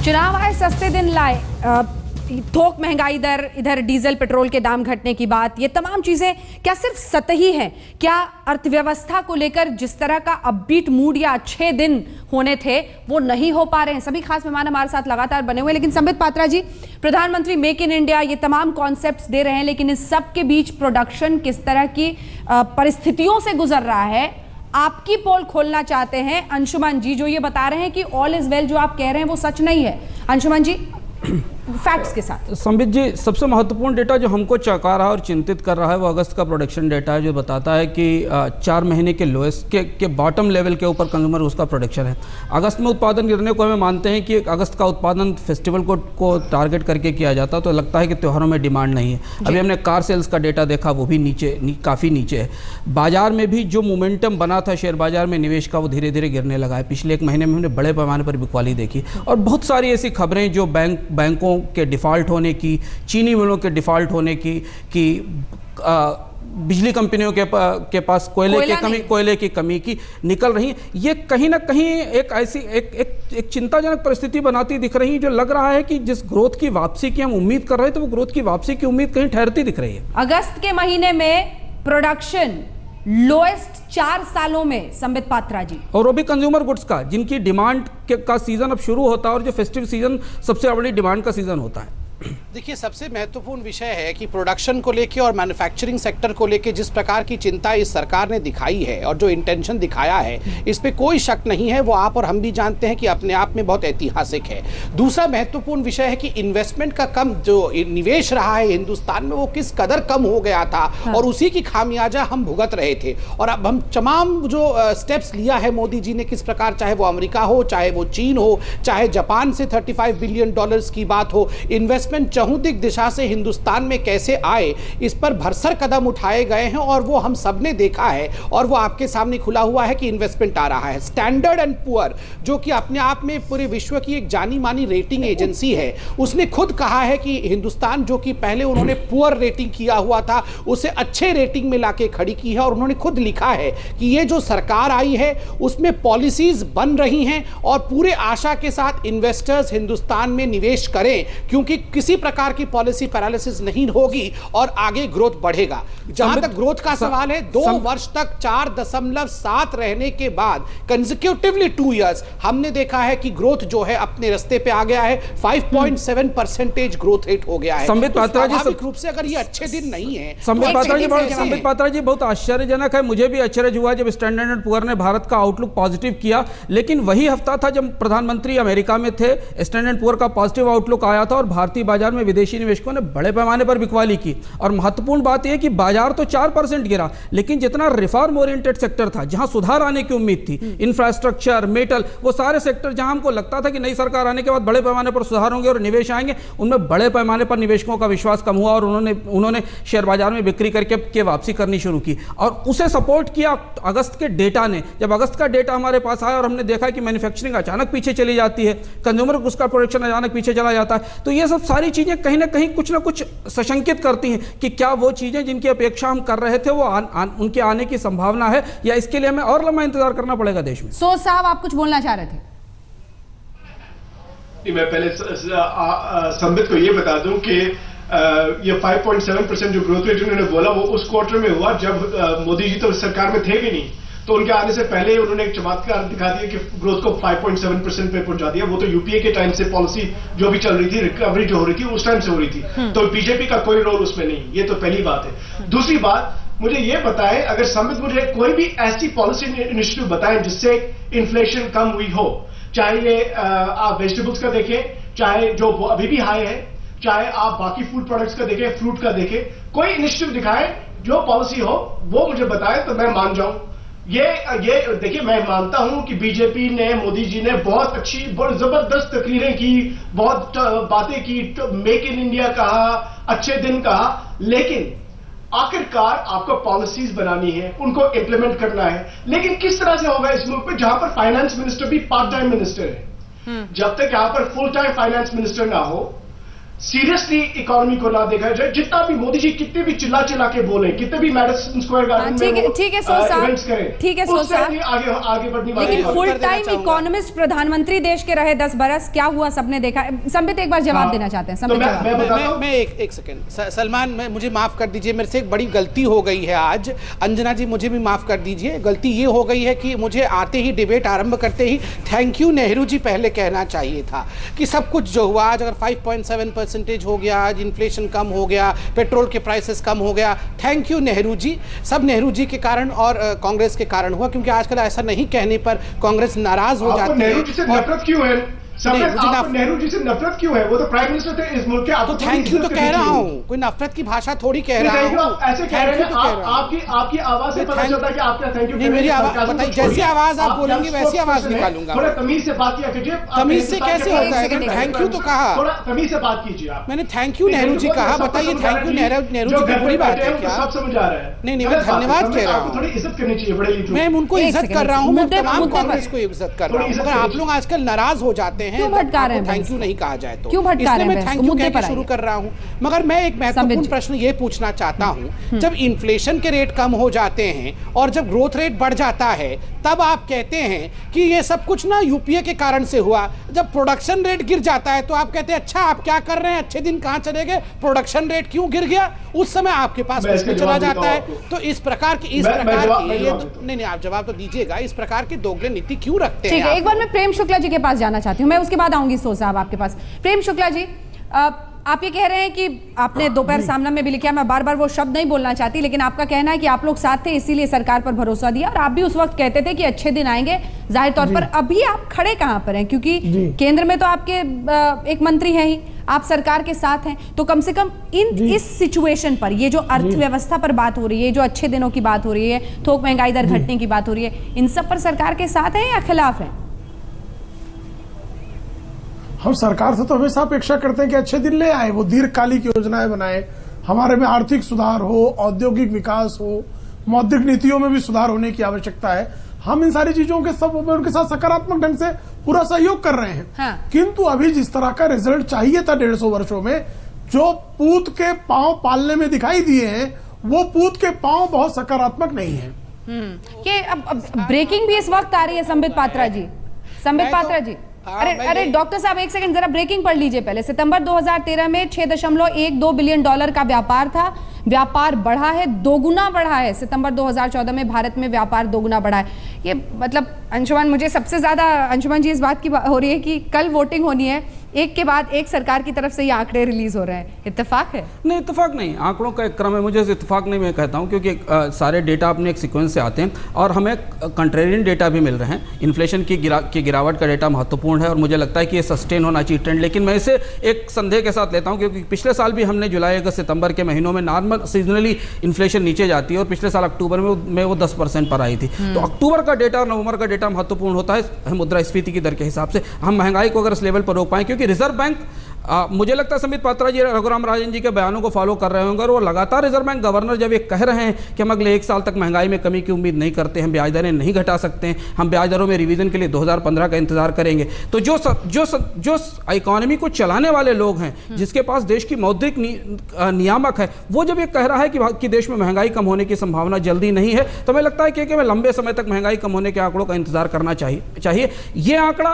चुनाव आए सस्ते दिन लाए, थोक महंगाई दर, इधर डीजल पेट्रोल के दाम घटने की बात, ये तमाम चीजें क्या सिर्फ सतही हैं? क्या अर्थव्यवस्था को लेकर जिस तरह का अपबीट मूड या अच्छे दिन होने थे वो नहीं हो पा रहे हैं? सभी खास मेहमान हमारे साथ लगातार बने हुए, लेकिन संबित पात्रा जी, प्रधानमंत्री मेक इन इंडिया ये तमाम कॉन्सेप्ट्स दे रहे हैं, लेकिन इस सब के बीच प्रोडक्शन किस तरह की परिस्थितियों से गुजर रहा है? आपकी पोल खोलना चाहते हैं अंशुमन जी, जो ये बता रहे हैं कि ऑल इज वेल जो आप कह रहे हैं वो सच नहीं है। अंशुमन जी, फैक्ट्स के साथ। संबित जी, सबसे महत्वपूर्ण डेटा जो हमको चौंका रहा है और चिंतित कर रहा है वो अगस्त का प्रोडक्शन डेटा है, जो बताता है कि 4 महीने के लोएस्ट के बॉटम लेवल के ऊपर कंज्यूमर उसका प्रोडक्शन है। अगस्त में उत्पादन गिरने को हमें मानते हैं कि अगस्त का उत्पादन फेस्टिवल को टारगेट करके किया जाता, तो लगता है कि त्योहारों में डिमांड नहीं है। अभी हमने कार सेल्स का डेटा देखा, वो भी काफ़ी नीचे है। बाजार में भी जो मोमेंटम बना था शेयर बाजार में निवेश का, वो धीरे धीरे गिरने लगा है। पिछले 1 महीने में हमने बड़े पैमाने पर बिकवाली देखी और बहुत सारी ऐसी खबरें जो बैंकों के डिफ़ॉल्ट होने की, चीनी मिलों के डिफ़ॉल्ट होने की बिजली कंपनियों के पास कोयले की कमी की निकल रही, ये कहीं ना कहीं एक ऐसी एक चिंताजनक परिस्थिति बनाती दिख रही है, जो लग रहा है कि जिस ग्रोथ की वापसी की हम उम्मीद कर रहे थे, वो ग्रोथ की वापसी की उम्मीद कहीं ठहरती दिख रही है। अगस्त के महीने में प्रोडक्शन लोएस्ट 4 सालों में, संबित पात्रा जी, और वो भी कंज्यूमर गुड्स का, जिनकी डिमांड का सीजन अब शुरू होता है और जो फेस्टिव सीजन सबसे बड़ी डिमांड का सीजन होता है। देखिए, सबसे महत्वपूर्ण विषय है कि प्रोडक्शन को लेके और मैन्युफैक्चरिंग सेक्टर को लेके जिस प्रकार की चिंता इस सरकार ने दिखाई है और जो इंटेंशन दिखाया है, इस पे कोई शक नहीं है, वो आप और हम भी जानते हैं कि अपने आप में बहुत ऐतिहासिक है। दूसरा महत्वपूर्ण विषय है कि इन्वेस्टमेंट का कम जो निवेश रहा है हिंदुस्तान में, वो किस कदर कम हो गया था। हाँ। और उसी की खामियाजा हम भुगत रहे थे। और अब हम तमाम जो स्टेप्स लिया है मोदी जी ने, किस प्रकार, चाहे वो अमेरिका हो, चाहे वो चीन हो, चाहे जापान से $35 बिलियन की बात हो, इन्वेस्टमेंट चहुंदिक दिशा से हिंदुस्तान में कैसे आए, इस पर भरसर कदम उठाए गए हैं और वो हम सब ने देखा है और वो आपके सामने खुला हुआ है कि इन्वेस्टमेंट आ रहा है। स्टैंडर्ड एंड पुअर, जो कि अपने आप में पूरे विश्व की एक जानी मानी रेटिंग एजेंसी है, उसने खुद कहा है कि हिंदुस्तान, जो कि पहले उन्होंने पुअर रेटिंग किया हुआ था, उसे अच्छे रेटिंग में लाके खड़ी की है। और उन्होंने खुद लिखा है कि ये जो सरकार आई है उसमें पॉलिसीज बन रही हैं और पूरे आशा के साथ इन्वेस्टर्स हिंदुस्तान में निवेश करें, क्योंकि किसी प्रकार की पॉलिसी पैरालिसिस नहीं होगी और आगे ग्रोथ बढ़ेगा। जहां तक ग्रोथ का सवाल है, 2 वर्ष तक 4.7 रहने के बाद कंसेक्यूटिवली 2 इयर्स हमने देखा है कि ग्रोथ जो है अपने रास्ते पे आ गया है। 5.7% ग्रोथ रेट हो गया है। संबित पात्रा जी, स्वाभाविक रूप से अगर ये अच्छे दिन नहीं है, संबित पात्रा जी बहुत आश्चर्यजनक है। मुझे भी आश्चर्य हुआ जब स्टैंडर्ड एंड पुअर ने भारत का आउटलुक पॉजिटिव किया, लेकिन वही हफ्ता था जब प्रधानमंत्री अमेरिका में थे, स्टैंडर्ड एंड पुअर का पॉजिटिव आउटलुक आया था और भारतीय बाजार में विदेशी निवेशकों ने बड़े पैमाने पर बिकवाली की। और महत्वपूर्ण बात यह कि बाजार तो 4% गिरा, लेकिन जितना रिफॉर्म ओरिएंटेड सेक्टर था, जहां सुधार आने की उम्मीद थी, इंफ्रास्ट्रक्चर, मेटल, वो सारे सेक्टर जहां हमको लगता था कि नई सरकार आने के बाद बड़े पैमाने पर सुधार होंगे और निवेश आएंगे, उनमें बड़े पैमाने पर निवेशकों का विश्वास कम हुआ और उन्होंने शेयर बाजार में बिक्री करके वापसी करनी शुरू की। और उसे सपोर्ट किया अगस्त के डेटा ने। जब अगस्त का डेटा हमारे पास आया और हमने देखा कि मैन्युफैक्चरिंग अचानक पीछे चली जाती है, कंज्यूमर गुड्स का प्रोडक्शन अचानक पीछे चला जाता है, तो ये सब सारी चीजें कहीं ना कहीं कुछ ना कुछ सशंकित करती हैं कि क्या वो चीजें जिनकी अपेक्षा हम कर रहे थे वो उनके आने की संभावना है, या इसके लिए हमें और लंबा इंतजार करना पड़ेगा देश में। सो साहब, आप कुछ बोलना चाह रहे थे? मैं पहले संबित को ये बता दूं कि ये 5.7% जो ग्रोथ रेट उन्होंने बोला, वो उस क्वार्टर में हुआ जब मोदी जी तो सरकार में थे भी नहीं, तो उनके आने से पहले उन्होंने एक चमत्कार दिखा दिया कि ग्रोथ को 5.7% पे पहुंचा दिया। वो तो यूपीए के टाइम से पॉलिसी जो भी चल रही थी, रिकवरी जो हो रही थी, उस टाइम से हो रही थी, तो बीजेपी का कोई रोल उसमें नहीं। ये तो पहली बात है। दूसरी बात, मुझे ये बताएं, अगर संबित मुझे कोई भी ऐसी पॉलिसी इनिशिएटिव बताएं जिससे इन्फ्लेशन कम हुई हो, चाहे ये आप वेजिटेबल्स का देखें, चाहे जो अभी भी हाई है, चाहे आप बाकी फूड प्रोडक्ट्स का देखें, फ्रूट का देखें, कोई इनिशिएटिव दिखाएं जो पॉलिसी हो, वो मुझे बताएं तो मैं मान जाऊं। ये देखिए, मैं मानता हूं कि बीजेपी ने, मोदी जी ने बहुत अच्छी, बहुत जबरदस्त तकरीरें की, बहुत बातें की, मेक इन इंडिया कहा, अच्छे दिन कहा, लेकिन आखिरकार आपको पॉलिसीज बनानी है, उनको इंप्लीमेंट करना है। लेकिन किस तरह से होगा इस मुल्क में जहां पर फाइनेंस मिनिस्टर भी पार्ट टाइम मिनिस्टर है? जब तक यहां पर फुल टाइम फाइनेंस मिनिस्टर ना हो, सीरियसली इकोनॉमी को ना देखा जाए, जितना भी मोदी जी कितने भी चिल्ला चिल्ला के बोले, कितने भी मैडिसन स्क्वायर गार्डन में ठीक है सोच साहब, ठीक है सोच साहब, आगे बढ़ने वाले। लेकिन फुल टाइम इकोनॉमिस्ट प्रधानमंत्री देश के रहे 10 बरस, क्या हुआ सबने देखा। संबित एक बार जवाब देना चाहते हैं। संबित मैं एक सेकंड, सलमान मुझे माफ कर दीजिए, मेरे से एक बड़ी गलती हो गई है आज। अंजना जी मुझे भी माफ कर दीजिए, गलती ये हो गई है कि मुझे आते ही डिबेट आरंभ करते ही थैंक यू नेहरू जी पहले कहना चाहिए था कि सब कुछ जो हुआ आज, अगर 5.7% हो गया, आज इन्फ्लेशन कम हो गया, पेट्रोल के प्राइसेस कम हो गया, थैंक यू नेहरू जी, सब नेहरू जी के कारण और कांग्रेस के कारण हुआ, क्योंकि आजकल ऐसा नहीं कहने पर कांग्रेस नाराज हो जाती है। नेहरू जी से नफरत क्यों है? नेहरू जी से नफरत क्यों है? वो तो प्राइम मिनिस्टर थे इस मुल्क के। तो थैंक यू तो कह रहा हूँ, कोई नफरत की भाषा थोड़ी कह रहा हूँ। ऐसे कह रहे हैं, आपकी आवाज से पता चलता है कि आप क्या थैंक यू। नहीं, मेरी आवाज बताइए, जैसी आवाज आप बोलेंगे वैसी आवाज निकालूंगा। थोड़ा तमीज से बात किया कीजिए। तमीज से कैसे होता है? थैंक यू तो कहा, थोड़ा तमीज से बात कीजिए आप। मैंने थैंक यू नेहरू जी कहा, बताइए थैंक यू नेहरू जी की बुरी बात है क्या? सब समझ आ रहा है। नहीं, मैं धन्यवाद कह रहा हूँ, थोड़ी इज्जत करनी चाहिए बड़े लीडरों। मैं उनको इज्जत कर रहा हूँ, मैं तमाम कांग्रेस को इज्जत कर रहा हूँ, मगर आप लोग आजकल नाराज हो जाते हैं, थैंक यू नहीं कहा जाए तो, इसलिए मैं थैंक यू कहकर शुरू कर रहा हूं। मगर मैं एक महत्वपूर्ण प्रश्न ये पूछना चाहता हूं, जब इन्फ्लेशन के रेट कम हो जाते हैं और जब ग्रोथ रेट बढ़ जाता है, तब आप कहते हैं कि ये सब कुछ ना यूपीए के कारण से हुआ। जब प्रोडक्शन रेट गिर जाता है तो आप कहते हैं अच्छा आप क्या कर रहे हैं, अच्छे दिन कहां चले गए, प्रोडक्शन रेट क्यों गिर गया, उस समय आपके पास कुछ भी चला जाता है। तो इस प्रकार की नहीं आप जवाब तो दीजिएगा, इस प्रकार की दोगले नीति क्यों रखते हैं? ठीक है, एक बार मैं प्रेम शुक्ला जी के पास जाना चाहती हूँ, मैं उसके बाद आऊंगी सो साहब आपके पास। प्रेम शुक्ला जी, आप ये कह रहे हैं कि आपने दोपहर सामना में भी लिखा, मैं बार बार वो शब्द नहीं बोलना चाहती, लेकिन आपका कहना है कि आप लोग साथ थे इसीलिए सरकार पर भरोसा दिया, और आप भी उस वक्त कहते थे कि अच्छे दिन आएंगे। जाहिर तौर पर अभी आप खड़े कहां पर हैं, क्योंकि केंद्र में तो आपके एक मंत्री हैं ही, आप सरकार के साथ हैं, तो कम से कम इस सिचुएशन पर, ये जो अर्थव्यवस्था पर बात हो रही है, जो अच्छे दिनों की बात हो रही है, थोक महंगाई दर घटने की बात हो रही है, इन सब पर सरकार के साथ है या खिलाफ है? हम सरकार से तो हमेशा अपेक्षा करते हैं कि अच्छे दिन ले आए, वो दीर्घकालिक योजनाएं बनाए, हमारे में आर्थिक सुधार हो, औद्योगिक विकास हो, मौद्रिक नीतियों में भी सुधार होने की आवश्यकता है। हम इन सारी चीजों के सब उनके साथ सकारात्मक ढंग से पूरा सहयोग कर रहे हैं। हाँ। किंतु अभी जिस तरह का रिजल्ट चाहिए था 150 वर्षों में, जो पूत के पांव पालने में दिखाई दिए हैं, वो पूत के पांव बहुत सकारात्मक नहीं है। ये अब ब्रेकिंग भी इस वक्त आ रही है संबित पात्रा जी। संबित पात्रा जी, अरे डॉक्टर साहब एक सेकंड, जरा ब्रेकिंग पढ़ लीजिए पहले। सितंबर 2013 में 6.12 बिलियन डॉलर का व्यापार था, व्यापार बढ़ा है, दोगुना बढ़ा है। सितंबर 2014 में भारत में व्यापार दोगुना बढ़ा है। ये मतलब अंशुमान, मुझे सबसे ज्यादा अंशुमान जी इस बात की हो रही है कि कल वोटिंग होनी है, एक के बाद एक सरकार की तरफ से ये आंकड़े रिलीज हो रहे हैं, इत्तेफाक है? नहीं, इत्तेफाक नहीं, आंकड़ों का एक क्रम है, मुझे इत्तेफाक नहीं मैं कहता हूं, क्योंकि सारे डेटा अपने एक सीक्वेंस से आते हैं और हमें कंट्रेरियन डेटा भी मिल रहे हैं। इन्फ्लेशन की गिरावट का डेटा महत्वपूर्ण है और मुझे लगता है कि ये सस्टेन होना चाहिए ट्रेंड, लेकिन मैं इसे एक संदेह के साथ लेता हूं, क्योंकि पिछले साल भी हमने जुलाई अगस्त सितंबर के महीनों में नॉर्मल सीजनली इन्फ्लेशन नीचे जाती है और पिछले साल अक्टूबर में वो 10% पर आई थी। तो अक्टूबर का डेटा और नवंबर का डेटा महत्वपूर्ण होता है मुद्रास्फीति की दर के हिसाब से, हम महंगाई को अगर इस लेवल पर रोक पाएं, क्योंकि रिजर्व बैंक मुझे लगता है संबित पात्रा जी रघुराम राजन जी के बयानों को फॉलो कर रहे होंगे और वो लगातार रिजर्व बैंक गवर्नर जब ये कह रहे हैं कि हम अगले 1 साल तक महंगाई में कमी की उम्मीद नहीं करते, हम ब्याज दरें नहीं घटा सकते हैं, हम ब्याज दरों में रिवीजन के लिए 2015 का इंतजार करेंगे, तो जो इकोनॉमी को चलाने वाले लोग हैं, जिसके पास देश की मौद्रिक नियामक है, वो जब ये कह रहा है कि देश में महंगाई कम होने की संभावना जल्दी नहीं है, तो हमें लगता है कि हमें लंबे समय तक महंगाई कम होने के आंकड़ों का इंतजार करना चाहिए। ये आंकड़ा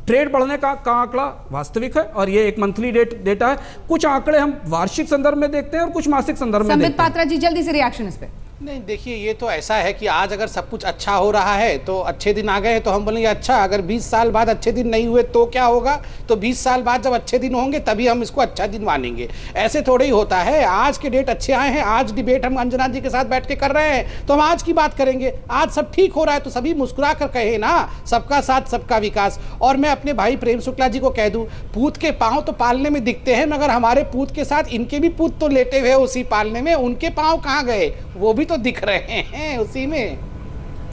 ट्रेड बढ़ने का आंकड़ा वास्तविक है और ये एक मंथली डेटा है। कुछ आंकड़े हम वार्षिक संदर्भ में देखते हैं और कुछ मासिक संदर्भ में देखते हैं। संबित पात्रा जी, जल्दी से रिएक्शन इस पे। नहीं देखिए, ये तो ऐसा है कि आज अगर सब कुछ अच्छा हो रहा है तो अच्छे दिन आ गए तो हम बोलेंगे अच्छा, अगर 20 साल बाद अच्छे दिन नहीं हुए तो क्या होगा, तो 20 साल बाद जब अच्छे दिन होंगे तभी हम इसको अच्छा दिन मानेंगे। ऐसे थोड़े ही होता है। आज के डेट अच्छे आए हैं, आज डिबेट हम अंजना जी के साथ बैठ के कर रहे हैं तो हम आज की बात करेंगे। आज सब ठीक हो रहा है तो सभी मुस्कुरा कर कहे ना, सबका साथ सबका विकास। और मैं अपने भाई प्रेम शुक्ला जी को कह दूं, पूत के पांव तो पालने में दिखते हैं, मगर हमारे पूत के साथ इनके भी पूत तो लेटे हुए उसी पालने में, उनके पांव कहाँ गए, वो भी तो दिख रहे हैं उसी में।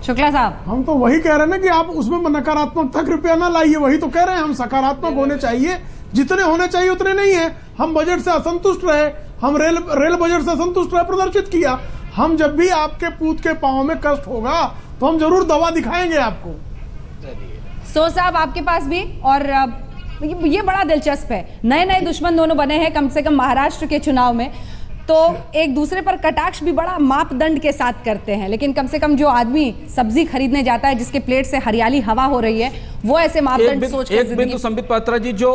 शुक्ला साहब, हम तो वही कह रहे हैं ना कि आप उसमें नकारात्मक था कृपया ना लाइए, वही तो कह रहे हैं। हम सकारात्मक होने चाहिए, जितने होने चाहिए उतने नहीं है। हम बजट से असंतुष्ट रहे, हम रेल बजट से असंतुष्ट रहे, प्रदर्शित किया। हम जब भी आपके पूत के पांव में कष्ट होगा तो हम जरूर दवा दिखाएंगे आपको। सो साहब आपके पास भी, और ये बड़ा दिलचस्प है, नए नए दुश्मन दोनों बने हैं कम से कम महाराष्ट्र के चुनाव में, तो एक दूसरे पर कटाक्ष भी बड़ा मापदंड के साथ करते हैं, लेकिन कम से कम जो आदमी सब्जी खरीदने जाता है जिसके प्लेट से हरियाली हवा हो रही है वो ऐसे मापदंड सोच एक बिंदु संबित पात्रा जी, जो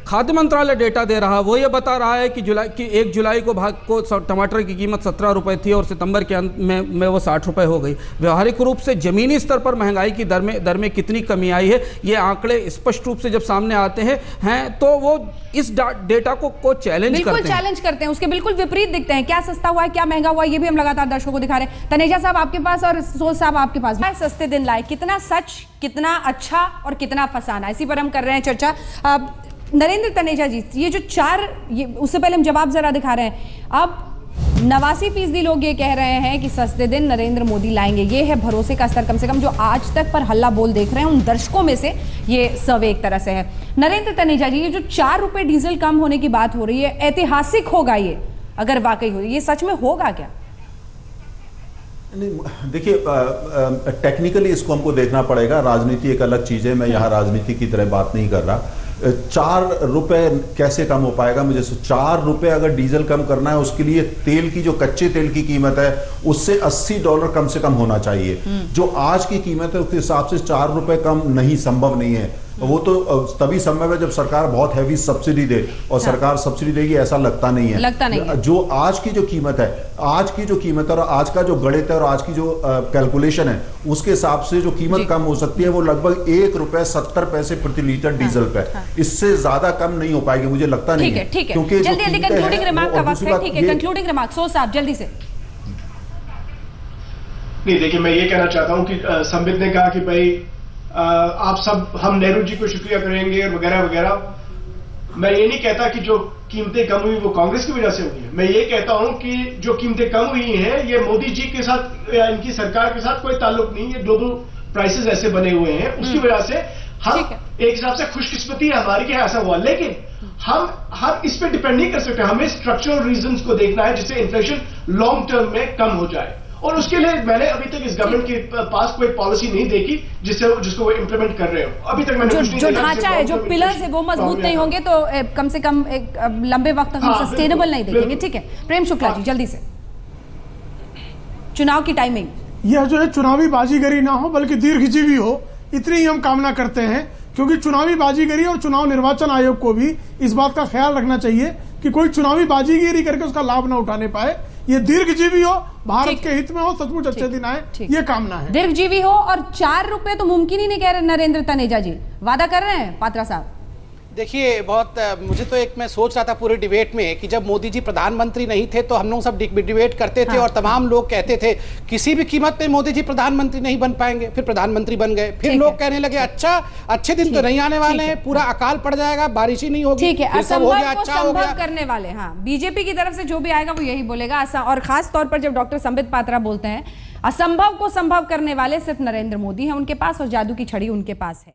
खाद्य मंत्रालय डेटा दे रहा है वो ये बता रहा है कि 1 जुलाई को टमाटर की कीमत 17 रुपए थी और सितंबर के अंत में वो 60 रुपए हो गई। व्यवहारिक रूप से जमीनी स्तर पर महंगाई की दर में कितनी कमी आई है, ये आंकड़े स्पष्ट रूप से जब सामने आते हैं तो वो इस डेटा को चैलेंज करते हैं। बिल्कुल चैलेंज करते हैं, उसके बिल्कुल विपरीत दिखते हैं। क्या सस्ता हुआ है, क्या महंगा हुआ है, ये भी हम लगातार दर्शकों को दिखा रहे हैं। तनेजा साहब आपके पास और सोल साहब आपके पास, सस्ते दिन लाए, कितना सच, कितना अच्छा और कितना फसाना, इसी पर हम कर रहे हैं चर्चा। नरेंद्र तनेजा जी, ये जो उससे पहले हम जवाब जरा दिखा रहे हैं। अब 89% लोग ये कह रहे हैं कि सस्ते दिन नरेंद्र मोदी लाएंगे, ये है भरोसे का स्तर, कम से कम जो आज तक पर हल्ला बोल देख रहे हैं उन दर्शकों में से ये सर्वे एक तरह से है। नरेंद्र तनेजा जी, ये जो 4 रुपए डीजल कम होने की बात हो रही है, ऐतिहासिक होगा ये अगर वाकई हो, ये सच में होगा क्या? नहीं, देखिए टेक्निकली इसको हमको देखना पड़ेगा, राजनीति एक अलग चीज है, मैं यहाँ राजनीति की तरह बात नहीं कर रहा। 4 रुपए कैसे कम हो पाएगा? मुझे 4 रुपए अगर डीजल कम करना है उसके लिए तेल की जो कच्चे तेल की कीमत है उससे $80 कम से कम होना चाहिए। जो आज की कीमत है उसके हिसाब से 4 रुपए कम नहीं, संभव नहीं है। वो तो तभी संभव है जब सरकार बहुत हैवी सब्सिडी दे, और सरकार सब्सिडी देगी ऐसा लगता नहीं है। जो आज की जो कीमत है, और आज का जो गणित है और आज की जो कैलकुलेशन है उसके हिसाब से जो कीमत कम हो सकती है वो लगभग ₹1.70 प्रति लीटर डीजल पे। इससे ज्यादा कम नहीं हो पाएगी, मुझे लगता नहीं है। ठीक है, जल्दी जल्दी कंक्लूडिंग रिमार्क का वक्त है। ठीक है, कंक्लूडिंग रिमार्क सो साहब जल्दी से। नहीं, देखिए मैं ये कहना चाहता हूं कि संबित ने कहा कि भाई आप सब, हम नेहरू जी को शुक्रिया करेंगे वगैरह वगैरह। मैं ये नहीं कहता कि जो कीमतें कम हुई वो कांग्रेस की वजह से हुई है। मैं ये कहता हूं कि जो कीमतें कम हुई हैं ये मोदी जी के साथ या इनकी सरकार के साथ कोई ताल्लुक नहीं है। 2 प्राइसेस ऐसे बने हुए हैं, उसकी वजह से हम एक हिसाब से खुशकिस्मती है हमारी कि ऐसा हुआ, लेकिन हम इस पे डिपेंड नहीं कर सकते। हमें स्ट्रक्चरल रीजंस को देखना है जिससे इन्फ्लेशन लॉन्ग टर्म में कम हो जाए, और उसके लिए मैंने अभी तक इस गवर्नमेंट के पास कोई पॉलिसी नहीं देखी जिसको वो इम्प्लीमेंट कर रहे हो। अभी तक मैंने जो ढांचा है, जो पिलर्स है वो मजबूत नहीं होंगे तो कम से कम एक लंबे वक्त तक हम सस्टेनेबल नहीं देखेंगे। ठीक है, प्रेम शुक्ला जी जल्दी से, चुनाव की टाइमिंग, यह जो है चुनावी बाजीगरी ना हो बल्कि दीर्घजीवी हो, इतनी ही हम कामना करते हैं। क्योंकि चुनावी बाजीगरी और चुनाव निर्वाचन आयोग को भी इस बात का ख्याल रखना चाहिए कि कोई चुनावी बाजीगरी करके उसका लाभ ना उठाने पाए। ये दीर्घजीवी हो, भारत के हित में हो, सचमुच अच्छे दिन आए, ये कामना है। दीर्घजीवी हो, और 4 रुपए तो मुमकिन ही नहीं कह रहे नरेंद्र तनेजा जी, वादा कर रहे हैं पात्रा साहब? देखिए, बहुत मुझे तो मैं सोच रहा था पूरे डिबेट में कि जब मोदी जी प्रधानमंत्री नहीं थे तो हम लोग सब डिबेट करते थे और तमाम लोग कहते थे किसी भी कीमत पे मोदी जी प्रधानमंत्री नहीं बन पाएंगे, फिर प्रधानमंत्री बन गए। फिर लोग कहने लगे अच्छा अच्छे दिन तो नहीं आने वाले हैं, पूरा अकाल पड़ जाएगा, बारिश ही नहीं होगी। ठीक है, असंभव को संभव करने वाले, हाँ, बीजेपी की तरफ से जो भी आएगा वो यही बोलेगा। और खास तौर पर जब डॉक्टर संबित पात्रा बोलते हैं असंभव को संभव करने वाले सिर्फ नरेंद्र मोदी हैं उनके पास, और जादू की छड़ी उनके पास है।